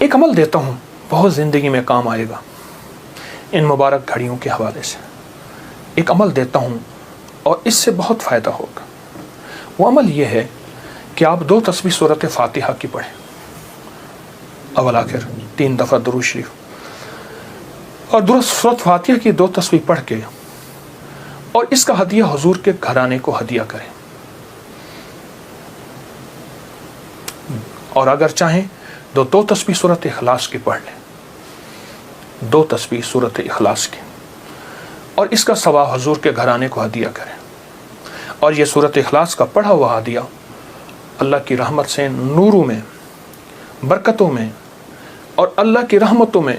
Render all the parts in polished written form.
ایک عمل دیتا ہوں، بہت زندگی میں کام آئے گا ان مبارک گھڑیوں کے حوالے سے. ایک عمل دیتا ہوں اور اس سے بہت فائدہ ہوگا. وہ عمل یہ ہے کہ آپ 2 تسبیح سورۃ فاتحہ کی پڑھیں، اول آخر 3 دفعہ درود شریف، اور سورۃ فاتحہ کی 2 تسبیح پڑھ کے اور اس کا ہدیہ حضور کے گھرانے کو ہدیہ کریں. اور اگر چاہیں تو 2 تسبیح سورۃ اخلاص کی پڑھ لیں، 2 تسبیح سورۃ اخلاص کی، اور اس کا ثواب حضور کے گھرانے کو ہدیہ کریں. اور یہ سورۃ اخلاص کا پڑھا ہوا ہدیہ اللہ کی رحمت سے نوروں میں، برکتوں میں اور اللہ کی رحمتوں میں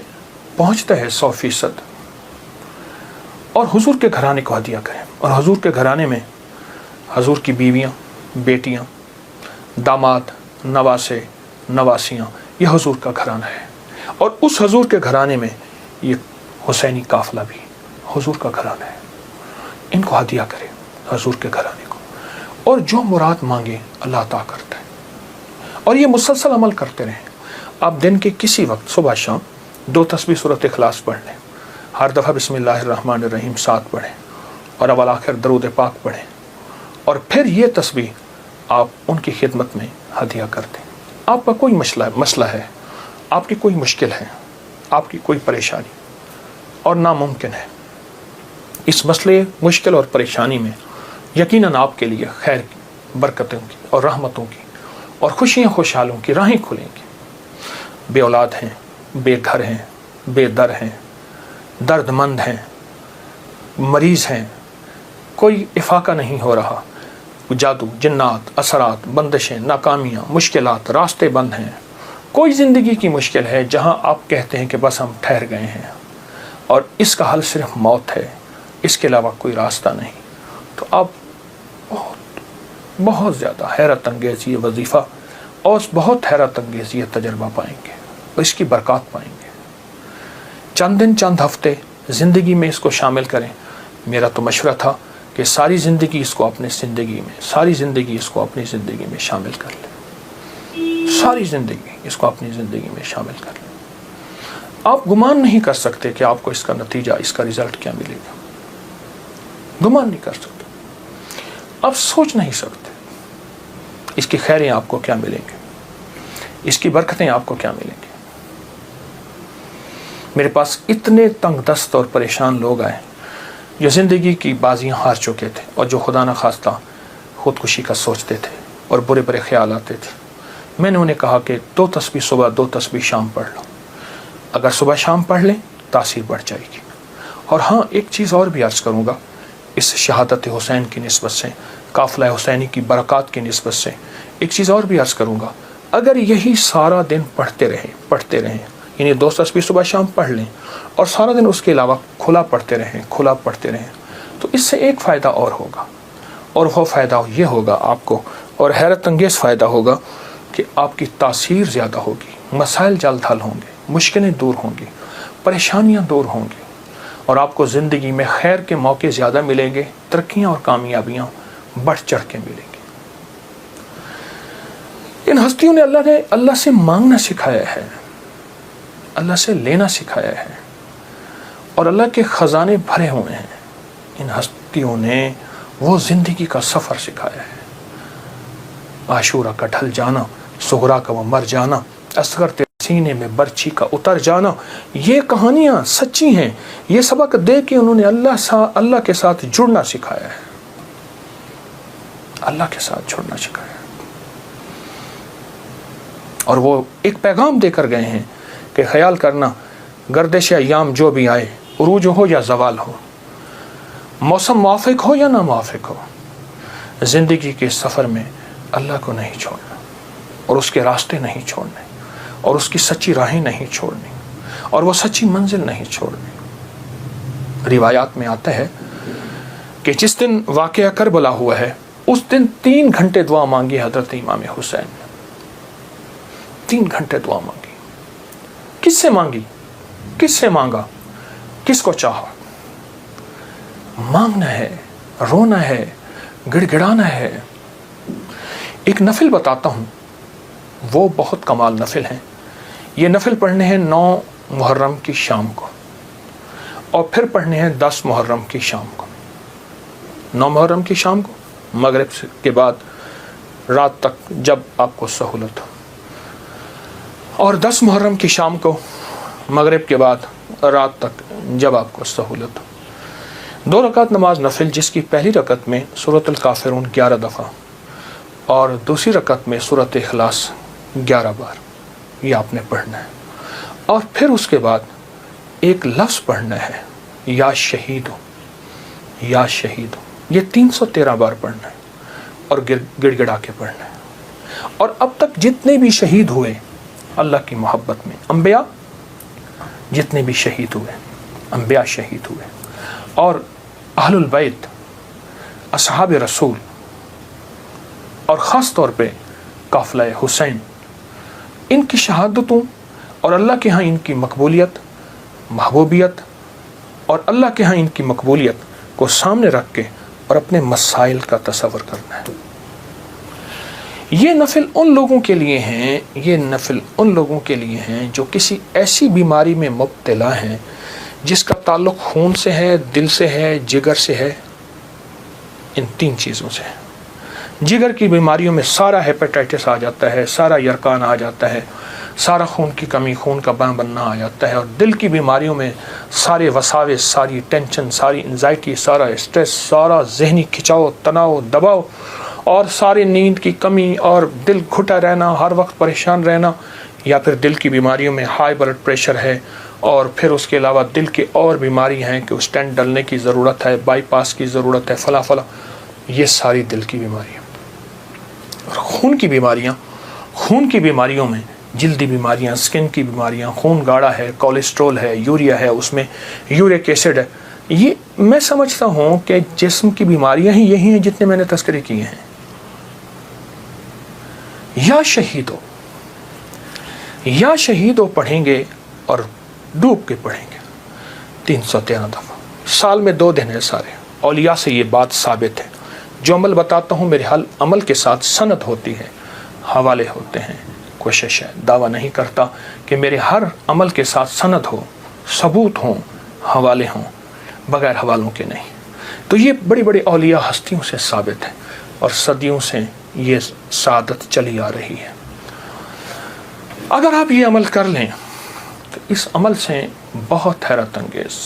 پہنچتا ہے 100%. اور حضور کے گھرانے کو ہدیہ کریں. اور حضور کے گھرانے میں حضور کی بیویاں، بیٹیاں، داماد، نواسے، نواسیاں، یہ حضور کا گھرانہ ہے. اور اس حضور کے گھرانے میں یہ حسینی قافلہ بھی حضور کا گھرانہ ہے. ان کو ہدیہ کریں حضور کے گھرانے کو، اور جو مراد مانگے اللہ عطا کرتا ہے. اور یہ مسلسل عمل کرتے رہیں. آپ دن کے کسی وقت صبح شام 2 تسبیح سورۃ اخلاص پڑھ لیں، ہر دفعہ بسم اللہ الرحمن الرحیم 7 پڑھیں، اور اول آخر درود پاک پڑھیں، اور پھر یہ تسبیح آپ ان کی خدمت میں ہدیہ کر دیں. آپ کا کوئی مسئلہ ہے، آپ کی کوئی مشکل ہے، آپ کی کوئی پریشانی اور ناممکن ہے، اس مسئلے، مشکل اور پریشانی میں یقیناً آپ کے لیے خیر کی، برکتوں کی اور رحمتوں کی اور خوشیاں خوشحالوں کی راہیں کھلیں گی. بے اولاد ہیں، بے گھر ہیں، بے در ہیں، درد مند ہیں، مریض ہیں، کوئی افاقہ نہیں ہو رہا، جادو، جنات، اثرات، بندشیں، ناکامیاں، مشکلات، راستے بند ہیں، کوئی زندگی کی مشکل ہے جہاں آپ کہتے ہیں کہ بس ہم ٹھہر گئے ہیں اور اس کا حل صرف موت ہے، اس کے علاوہ کوئی راستہ نہیں، تو آپ بہت زیادہ حیرت انگیز یہ وظیفہ اور بہت حیرت انگیز یہ تجربہ پائیں گے اور اس کی برکات پائیں گے. چند دن، چند ہفتے زندگی میں اس کو شامل کریں. میرا تو مشورہ تھا کہ ساری زندگی اس کو اپنی زندگی میں شامل کر لیں. ساری زندگی اس کو اپنی زندگی میں شامل کر لیں. آپ گمان نہیں کر سکتے کہ آپ کو اس کا نتیجہ، اس کا رزلٹ کیا ملے گا. گمان نہیں کر سکتے، آپ سوچ نہیں سکتے اس کی خیریں آپ کو کیا ملیں گے، اس کی برکتیں آپ کو کیا ملیں گے. میرے پاس اتنے تنگ دست اور پریشان لوگ آئے جو زندگی کی بازیاں ہار چکے تھے اور جو خدا نخواستہ خودکشی کا سوچتے تھے اور برے برے خیال آتے تھے. میں نے انہیں کہا کہ 2 تسبیح صبح، 2 تسبیح شام پڑھ لو. اگر صبح شام پڑھ لیں تاثیر بڑھ جائے گی. اور ہاں، ایک چیز اور بھی عرض کروں گا اس شہادت حسین کی نسبت سے، قافلہ حسینی کی برکات کی نسبت سے ایک چیز اور بھی عرض کروں گا. اگر یہی سارا دن پڑھتے رہیں، یعنی 2 تسبیح صبح شام پڑھ لیں اور سارا دن اس کے علاوہ کھلا پڑھتے رہیں، تو اس سے ایک فائدہ اور ہوگا، اور وہ فائدہ یہ ہوگا آپ کو، اور حیرت انگیز فائدہ ہوگا کہ آپ کی تاثیر زیادہ ہوگی، مسائل جلد حل ہوں گے، مشکلیں دور ہوں گی، پریشانیاں دور ہوں گی، اور آپ کو زندگی میں خیر کے موقع زیادہ ملیں گے، ترقیاں اور کامیابیاں بڑھ چڑھ کے ملیں گی. ان ہستیوں نے اللہ سے مانگنا سکھایا ہے، اللہ سے لینا سکھایا ہے، اور اللہ کے خزانے بھرے ہوئے ہیں. ان ہستیوں نے وہ زندگی کا سفر سکھایا ہے. عاشورہ کا ڈھل جانا، صغرا کا وہ مر جانا، اصغر تیرے سینے میں برچھی کا اتر جانا، یہ کہانیاں سچی ہیں. یہ سبق دے کے انہوں نے اللہ کے ساتھ جڑنا سکھایا ہے، اللہ کے ساتھ جڑنا سکھایا ہے. اور وہ ایک پیغام دے کر گئے ہیں کہ خیال کرنا، گردش ایام جو بھی آئے، عروج ہو یا زوال ہو، موسم موافق ہو یا نہ موافق ہو، زندگی کے سفر میں اللہ کو نہیں چھوڑنا، اور اس کے راستے نہیں چھوڑنے، اور اس کی سچی راہیں نہیں چھوڑنی، اور وہ سچی منزل نہیں چھوڑنی. روایات میں آتا ہے کہ جس دن واقعہ کربلا ہوا ہے اس دن 3 گھنٹے دعا مانگی حضرت امام حسین نے. 3 گھنٹے دعا مانگی. کس سے مانگی؟ کس سے مانگا؟ کس کو چاہا؟ مانگنا ہے، رونا ہے، گڑ گڑانا ہے. ایک نفل بتاتا ہوں، وہ بہت کمال نفل ہیں. یہ نفل پڑھنے ہیں 9 محرم کی شام کو، اور پھر پڑھنے ہیں 10 محرم کی شام کو۔ 9 محرم کی شام کو مغرب کے بعد رات تک جب آپ کو سہولت ہو، اور 10 محرم کی شام کو مغرب کے بعد رات تک جب آپ کو سہولت ہو۔ 2 رکعت نماز نفل، جس کی پہلی رکعت میں سورۃ الکافرون 11 دفعہ اور دوسری رکعت میں سورۃ اخلاص 11 بار، یہ آپ نے پڑھنا ہے۔ اور پھر اس کے بعد ایک لفظ پڑھنا ہے، یا شہید ہو، یا شہید ہو، یہ 313 بار پڑھنا ہے اور گڑ گڑا کے پڑھنا ہے۔ اور اب تک جتنے بھی شہید ہوئے اللہ کی محبت میں، انبیاء جتنے بھی شہید ہوئے، انبیاء شہید ہوئے، اور اہل البیت، اصحاب رسول، اور خاص طور پہ قافلہ حسین، ان کی شہادتوں اور اللہ کے ہاں ان کی مقبولیت، محبوبیت، اور اللہ کے ہاں ان کی مقبولیت کو سامنے رکھ کے اور اپنے مسائل کا تصور کرنا ہے۔ یہ نفل ان لوگوں کے لیے ہیں، یہ نفل ان لوگوں کے لیے ہیں جو کسی ایسی بیماری میں مبتلا ہیں جس کا تعلق خون سے ہے، دل سے ہے، جگر سے ہے، ان 3 چیزوں سے ہے۔ جگر کی بیماریوں میں سارا ہیپیٹائٹس آ جاتا ہے، سارا یرقان آ جاتا ہے، سارا خون کی کمی، خون کا بننا آ جاتا ہے، اور دل کی بیماریوں میں سارے وساوس، ساری ٹینشن، ساری انزائٹی، سارا اسٹریس، سارا ذہنی کھچاؤ، تناؤ، دباؤ، اور ساری نیند کی کمی، اور دل گھٹا رہنا، ہر وقت پریشان رہنا، یا پھر دل کی بیماریوں میں ہائی بلڈ پریشر ہے، اور پھر اس کے علاوہ دل کی اور بیماری ہیں کہ اسٹینٹ ڈلنے کی ضرورت ہے، بائی پاس کی ضرورت ہے، فلاں فلاں، یہ ساری دل کی بیماریاں۔ اور خون کی بیماریوں میں جلدی بیماریاں، سکن کی بیماریاں، خون گاڑھا ہے، کولیسٹرول ہے، یوریا ہے، اس میں یورک ایسڈ ہے، یہ میں سمجھتا ہوں کہ جسم کی بیماریاں ہی یہی ہیں جتنے میں نے تذکرے کیے ہیں۔ یا شہیدو پڑھیں گے اور ڈوب کے پڑھیں گے 313 دفعہ، سال میں 2 دن ہے سارے۔ اولیاء سے یہ بات ثابت ہے، جو عمل بتاتا ہوں میرے عمل کے ساتھ سند ہوتی ہے، حوالے ہوتے ہیں۔ کوشش ہے، دعویٰ نہیں کرتا کہ میرے ہر عمل کے ساتھ سند ہو، ثبوت ہوں، حوالے ہوں، بغیر حوالوں کے نہیں۔ تو یہ بڑی بڑی اولیاء ہستیوں سے ثابت ہے، اور صدیوں سے یہ سعادت چلی آ رہی ہے۔ اگر آپ یہ عمل کر لیں تو اس عمل سے بہت حیرت انگیز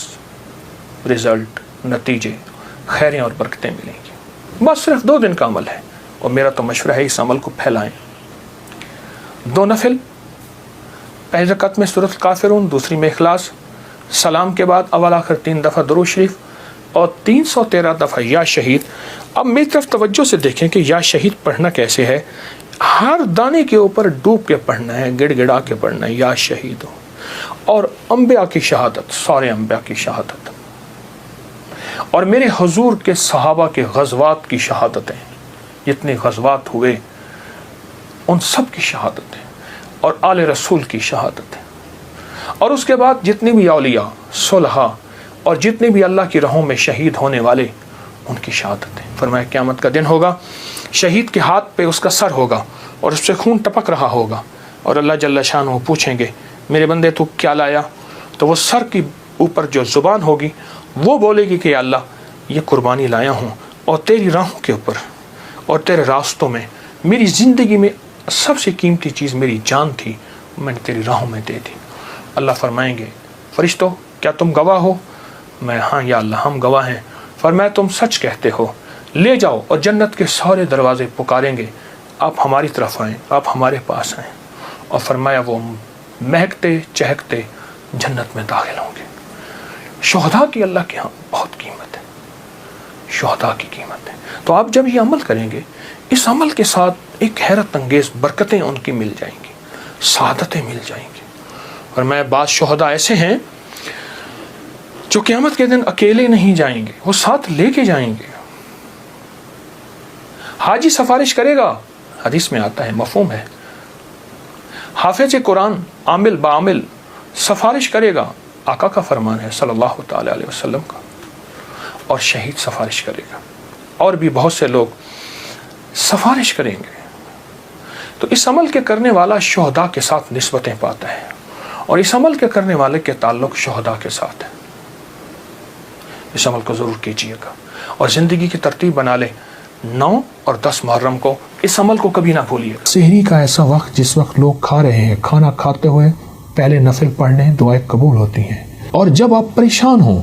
رزلٹ، نتیجے، خیریں اور برکتیں ملیں گی۔ بس صرف 2 دن کا عمل ہے، اور میرا تو مشورہ ہے اس عمل کو پھیلائیں۔ 2 نفل، پہلی رکعت میں سورۃ الکافرون، دوسری میں اخلاص، سلام کے بعد اول آخر 3 دفعہ درود شریف، اور 313 دفعہ یا شہید۔ اب میری طرف توجہ سے دیکھیں کہ یا شہید پڑھنا کیسے ہے۔ ہر دانے کے اوپر ڈوب کے پڑھنا ہے، گڑ گڑا کے پڑھنا ہے، یا شہید ہو۔ اور انبیاء کی شہادت، سارے انبیاء کی شہادت، اور میرے حضور کے صحابہ کے غزوات کی شہادتیں، جتنے غزوات ہوئے ان سب کی شہادتیں، اور آل رسول کی شہادتیں، اور اس کے بعد جتنے بھی اولیاء، صلحاء، اور جتنے بھی اللہ کی راہوں میں شہید ہونے والے، ان کی شہادتیں۔ فرمایا قیامت کا دن ہوگا، شہید کے ہاتھ پہ اس کا سر ہوگا، اور اس سے خون ٹپک رہا ہوگا، اور اللہ جل شانہ پوچھیں گے میرے بندے تو کیا لایا؟ تو وہ سر کی اوپر جو زبان ہوگی وہ بولے گی کہ یا اللہ یہ قربانی لایا ہوں، اور تیری راہوں کے اوپر اور تیرے راستوں میں، میری زندگی میں سب سے قیمتی چیز میری جان تھی، میں نے تیری راہوں میں دے دی۔ اللہ فرمائیں گے فرشتوں کیا تم گواہ ہو؟ میں ہاں یا اللہ ہم گواہ ہیں۔ فرمایا تم سچ کہتے ہو، لے جاؤ، اور جنت کے سارے دروازے پکاریں گے آپ ہماری طرف آئیں، آپ ہمارے پاس آئیں، اور فرمایا وہ مہکتے چہکتے جنت میں داخل ہوں گے۔ شہداء کی اللہ کے ہاں بہت قیمت ہے، شہداء کی قیمت ہے۔ تو آپ جب یہ عمل کریں گے، اس عمل کے ساتھ ایک حیرت انگیز برکتیں ان کی مل جائیں گی، سعادتیں مل جائیں گی۔ اور میں بعض شہداء ایسے ہیں جو قیامت کے دن اکیلے نہیں جائیں گے، وہ ساتھ لے کے جائیں گے۔ حاجی سفارش کرے گا، حدیث میں آتا ہے، مفہوم ہے۔ حافظ قرآن عامل بعامل سفارش کرے گا، آقا کا فرمان ہے صلی اللہ تعالی علیہ وسلم کا، اور شہید سفارش کرے گا، اور بھی بہت سے لوگ سفارش کریں گے۔ تو اس عمل کے کرنے والا شہداء کے ساتھ نسبتیں پاتا ہے۔ اور اس عمل کے کرنے والے کے تعلق شہداء کے ساتھ ہے. اس عمل کو ضرور کیجیے گا اور زندگی کی ترتیب بنا لیں. 9 اور 10 محرم کو اس عمل کو کبھی نہ بھولیے گا. سحری کا ایسا وقت جس وقت لوگ کھا رہے ہیں، کھانا کھاتے ہوئے پہلے نفل پڑھ لیں، دعائیں قبول ہوتی ہیں. اور جب آپ پریشان ہوں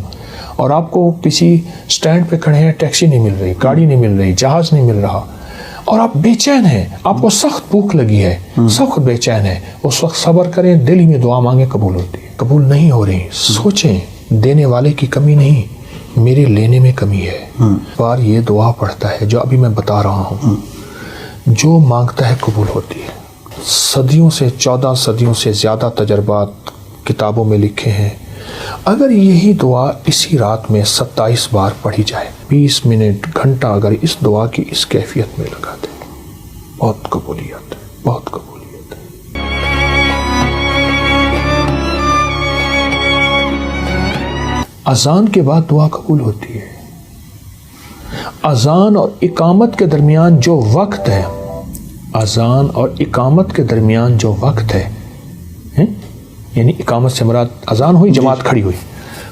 اور آپ کو کسی سٹینڈ پہ کھڑے ہیں، ٹیکسی نہیں مل رہی، گاڑی نہیں مل رہی، جہاز نہیں مل رہا، اور آپ بے چین ہیں، آپ کو سخت بھوک لگی ہے، سخت بے چین ہے، اس وقت صبر کریں، دل ہی میں دعا مانگیں، قبول ہوتی ہے. قبول نہیں ہو رہی، سوچیں دینے والے کی کمی نہیں، میرے لینے میں کمی ہے. بار یہ دعا پڑھتا ہے جو ابھی میں بتا رہا ہوں، جو مانگتا ہے قبول ہوتی ہے. صدیوں سے 14 صدیوں سے زیادہ تجربات کتابوں میں لکھے ہیں. اگر یہی دعا اسی رات میں 27 بار پڑھی جائے، 20 منٹ گھنٹہ اگر اس دعا کی اس کیفیت میں لگا دیں، بہت قبولیت ہے، بہت قبولیت ہے. اذان کے بعد دعا قبول ہوتی ہے. اذان اور اقامت کے درمیان جو وقت ہے، اذان اور اقامت کے درمیان جو وقت ہے، یعنی اقامت سے مراد اذان ہوئی، جماعت کھڑی ہوئی،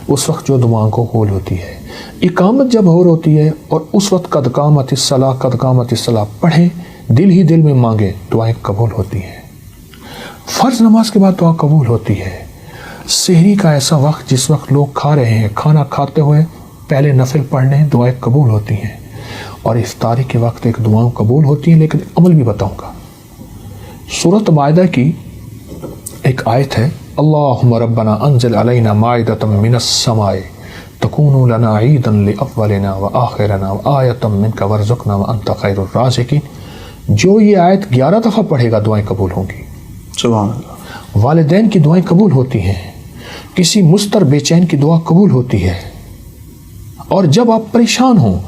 اس وقت جو دعاؤں کو قبول ہوتی ہے. اقامت جب ہو ہوتی ہے اور اس وقت قد قامت الصلاۃ، قد قامت الصلاۃ پڑھیں، دل ہی دل میں مانگیں، دعائیں قبول ہوتی ہیں. فرض نماز کے بعد دعا قبول ہوتی ہے. سحری کا ایسا وقت جس وقت لوگ کھا رہے ہیں، کھانا کھاتے ہوئے پہلے نفل پڑھ لیں، دعائیں قبول ہوتی ہیں. اور افطاری کے وقت ایک دعاؤں قبول ہوتی ہیں، لیکن عمل بھی بتاؤں گا. سورۃ مائدہ کی ایک آیت ہے، اللہم ربنا انزل علینا مائدۃ من السماء تکون لنا عیدا لاولنا وآخرنا وآیۃ منک وارزقنا وانت خیر الرازقین. جو یہ آیت 11 دفعہ پڑھے گا دعائیں قبول ہوں گی. سبحان اللہ. والدین کی دعائیں قبول ہوتی ہیں، کسی مضطر بے چین کی دعا قبول ہوتی ہے. اور جب آپ پریشان ہوں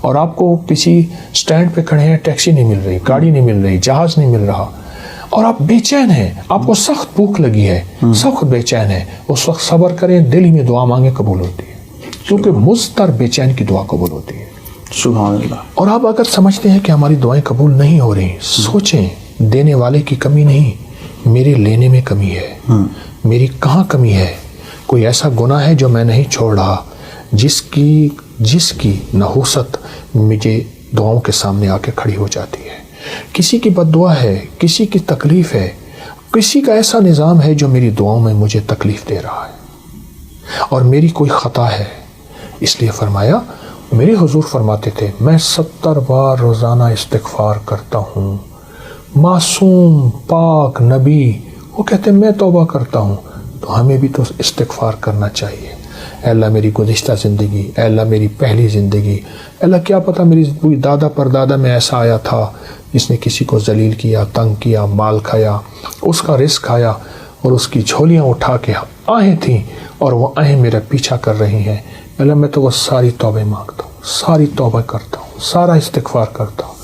اور آپ کو کسی سٹینڈ پہ کھڑے ہیں، ٹیکسی نہیں مل رہی، گاڑی نہیں مل رہی، جہاز نہیں مل رہا، اور آپ بے چین ہیں، آپ کو سخت بھوک لگی ہے، سخت بے چین ہے، اس وقت صبر کریں، دل ہی میں دعا مانگیں، قبول ہوتی ہے. کیونکہ مضطر بے چین کی دعا قبول ہوتی ہے. سبحان اللہ. اور آپ اگر سمجھتے ہیں کہ ہماری دعائیں قبول نہیں ہو رہی، سوچیں دینے والے کی کمی نہیں، میرے لینے میں کمی ہے. میری کہاں کمی ہے؟ کوئی ایسا گناہ ہے جو میں نہیں چھوڑ رہا، جس کی نحوست مجھے دعاؤں کے سامنے آ کے کھڑی ہو جاتی ہے. کسی کی بد دعا ہے، کسی کی تکلیف ہے، کسی کا ایسا نظام ہے جو میری دعاؤں میں مجھے تکلیف دے رہا ہے، اور میری کوئی خطا ہے. اس لیے فرمایا، میرے حضور فرماتے تھے، میں 70 بار روزانہ استغفار کرتا ہوں. معصوم پاک نبی وہ کہتے ہیں میں توبہ کرتا ہوں، تو ہمیں بھی تو استغفار کرنا چاہیے. اے اللہ میری گزشتہ زندگی، اے اللہ میری پہلی زندگی، اے اللہ کیا پتہ میری کوئی دادا پردادا میں ایسا آیا تھا جس نے کسی کو ذلیل کیا، تنگ کیا، مال کھایا، اس کا رزق کھایا، اور اس کی جھولیاں اٹھا کے آہیں تھیں اور وہ آہیں میرا پیچھا کر رہی ہیں. اے اللہ میں تو وہ ساری توبہ مانگتا ہوں، ساری توبہ کرتا ہوں، سارا استغفار کرتا ہوں.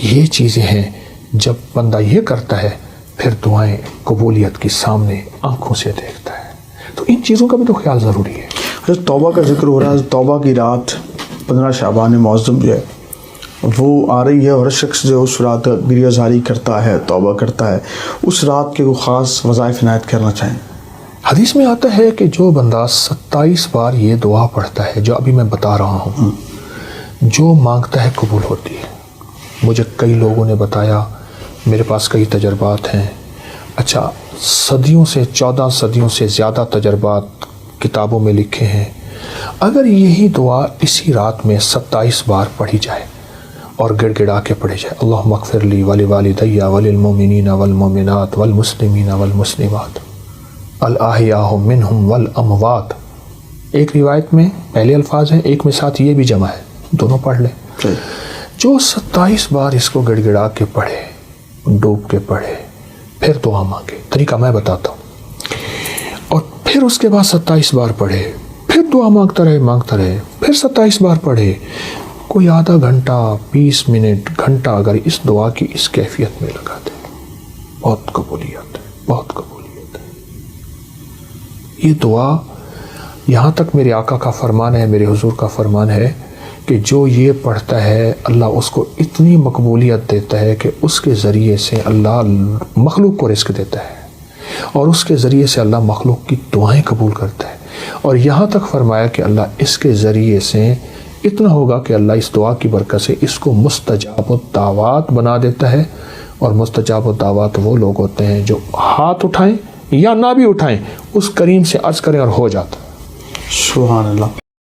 یہ چیزیں ہیں، جب بندہ یہ کرتا ہے پھر دعائیں قبولیت کی سامنے آنکھوں سے دیکھتا ہے. تو ان چیزوں کا بھی تو خیال ضروری ہے. توبہ کا ذکر ہو رہا ہے، توبہ کی رات 15 شعبان معظم جو ہے وہ آ رہی ہے، اور ہر شخص جو اس رات گریہ زاری کرتا ہے، توبہ کرتا ہے، اس رات کے وہ خاص وظائف عنایت کرنا چاہیں. حدیث میں آتا ہے کہ جو بندہ 27 بار یہ دعا پڑھتا ہے جو ابھی میں بتا رہا ہوں، جو مانگتا ہے قبول ہوتی ہے. مجھے کئی لوگوں نے بتایا، میرے پاس کئی تجربات ہیں. اچھا، صدیوں سے 14 صدیوں سے زیادہ تجربات کتابوں میں لکھے ہیں. اگر یہی دعا اسی رات میں 27 بار پڑھی جائے اور گڑ گڑا کے پڑھی جائے، اللہم اغفر لی ولوالدی وللمؤمنین والمؤمنات والمسلمین والمسلمات الاحیاء منہم والاموات. ایک روایت میں پہلے الفاظ ہیں، ایک میں ساتھ یہ بھی جمع ہے، دونوں پڑھ لیں. جو 27 بار اس کو گڑ گڑا کے پڑھے، ڈوب کے پڑھے، پھر دعا مانگے. طریقہ میں بتاتا ہوں. اور پھر اس کے بعد 27 بار پڑھے، پھر دعا مانگتا رہے، پھر 27 بار پڑھے. کوئی آدھا گھنٹہ، 20 منٹ، گھنٹہ اگر اس دعا کی اس کیفیت میں لگا دے، بہت قبولیت ہے، بہت قبولیت ہے. یہ دعا یہاں تک میرے آقا کا فرمان ہے، میرے حضور کا فرمان ہے کہ جو یہ پڑھتا ہے اللہ اس کو اتنی مقبولیت دیتا ہے کہ اس کے ذریعے سے اللہ مخلوق کو رزق دیتا ہے. اور اس کے ذریعے سے اللہ مخلوق کی دعائیں قبول کرتا ہے. اور یہاں تک فرمایا کہ اللہ اس کے ذریعے سے اتنا ہوگا کہ اللہ اس دعا کی برکت سے اس کو مستجاب الدعوات بنا دیتا ہے. اور مستجاب الدعوات وہ لوگ ہوتے ہیں جو ہاتھ اٹھائیں یا نہ بھی اٹھائیں، اس کریم سے عرض کریں اور ہو جاتا ہے. سبحان اللہ.